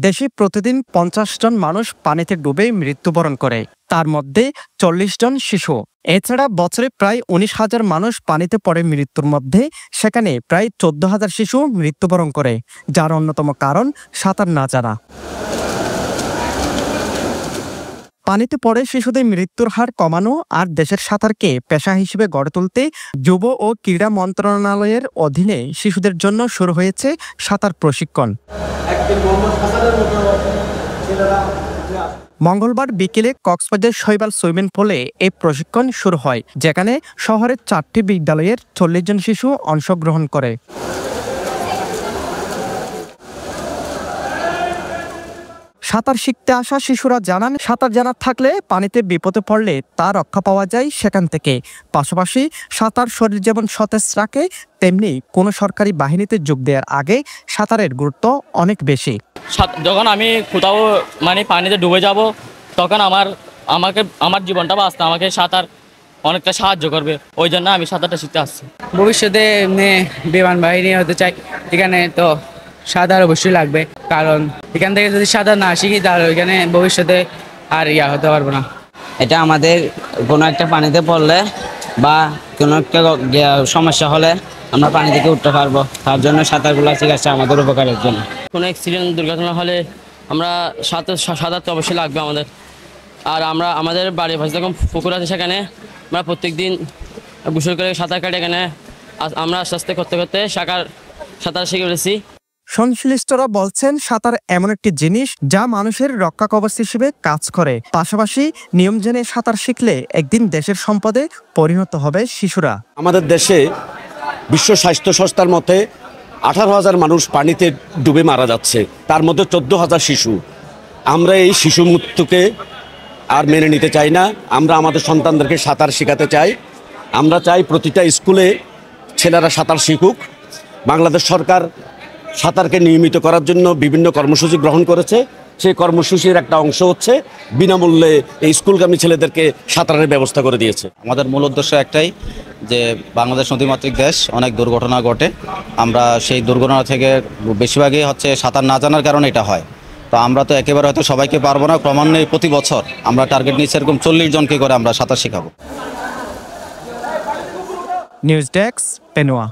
দেশে প্রতিদিন ৫০ জন মানুষ পানিতে ডুবে মৃত্যুবরণ করে, তার মধ্যে ৪০ জন শিশু। এছাড়া বছরে প্রায় ১৯,০০০ মানুষ পানিতে পড়ে মৃত্যুর মধ্যে সেখানে প্রায় ১৪,০০০ শিশু মৃত্যুবরণ করে, যার অন্যতম কারণ সাঁতার না জানা। পানিতে পড়ে শিশুদের মৃত্যুর হার কমানো আর দেশের সাঁতারকে পেশা হিসেবে গড়ে তুলতে যুব ও ক্রীড়া মন্ত্রণালয়ের অধীনে শিশুদের জন্য শুরু হয়েছে সাঁতার প্রশিক্ষণ। মঙ্গলবার বিকেলে কক্সবাজার শৈবাল সুইমিং পুলে এই প্রশিক্ষণ শুরু হয়, যেখানে শহরের ৪টি বিদ্যালয়ের ৪০ জন শিশু অংশগ্রহণ করে। সাঁতার শিখতে আসা শিশুরা জানান, সাঁতার জানা থাকলে পানিতে বিপদে পড়লে তা রক্ষা পাওয়া যায় সেখান থেকে। পাশাপাশি সাঁতার শরীর যেমন সতেজ রাখে, তেমনি কোনো সরকারি বাহিনীতে যোগ দেওয়ার আগে সাঁতারের গুরুত্ব অনেক বেশি। যখন আমি কোথাও পানিতে ডুবে যাব, তখন আমার জীবনটা বাঁচতে আমাকে সাঁতার অনেকটা সাহায্য করবে। ওই জন্য আমি সাঁতারটা শিখতে আসছি। ভবিষ্যতে বিমান বাহিনী হতে চাই, এখানে তো সাঁতার অবশ্যই লাগবে, কারণ এখান থেকে যদি সাঁতার না শিখি তাহলে ওইখানে ভবিষ্যতে আর হতে পারবো না। এটা আমাদের কোনো একটা পানিতে পড়লে বা কোনো একটা সমস্যা হলে আমরা পানি থেকে উঠতে পারবো, তার জন্য সাঁতারগুলো শিখাচ্ছে আমাদের উপকারের জন্য। কোনো অ্যাক্সিডেন্ট দুর্ঘটনা হলে আমরা সাঁতার তো অবশ্যই লাগবে আমাদের। আর আমাদের বাড়ির পাশে যখন পুকুর আছে, সেখানে আমরা প্রত্যেক দিন গোসল করে সাঁতার কাটে। এখানে আমরা আস্তে আস্তে করতে করতে সাঁতার শিখে ফেলেছি। সংশ্লিষ্টরা বলছেন, সাঁতার এমন একটি জিনিস যা মানুষের রক্ষা কবচ হিসেবে কাজ করে। পাশাপাশি নিয়ম জেনে সাঁতার শিখলে একদিন দেশের সম্পদে পরিণত হবে শিশুরা। আমাদের দেশে বিশ্ব স্বাস্থ্য সংস্থার মতে 18,000 মানুষ পানিতে ডুবে মারা যাচ্ছে, তার মধ্যে 14,000 শিশু। আমরা এই শিশু মৃত্যুকে আর মেনে নিতে চাই না। আমরা আমাদের সন্তানদেরকে সাঁতার শেখাতে চাই। আমরা চাই প্রতিটা স্কুলে ছেলেরা সাঁতার শিখুক। বাংলাদেশ সরকার সাঁতারকে নিয়মিত করার জন্য বিভিন্ন কর্মসূচি গ্রহণ করেছে। সেই কর্মসূচির একটা অংশ হচ্ছে বিনামূল্যে এই স্কুলগামী ছেলেদেরকে সাঁতারের ব্যবস্থা করে দিয়েছে। আমাদের মূল উদ্দেশ্য একটাই, যে বাংলাদেশ নদীমাতৃক দেশ, অনেক দুর্ঘটনা ঘটে। আমরা সেই দুর্ঘটনা থেকে বেশিরভাগই সাঁতার না জানার কারণে এটা হয়। তো আমরা তো একেবারে হয়তো সবাইকে পারবো না, ক্রমান্বয়ে প্রতি বছর আমরা টার্গেট নিচ্ছি এরকম 40 জনকে করে আমরা সাঁতার শেখাবো। News desk, Penowa.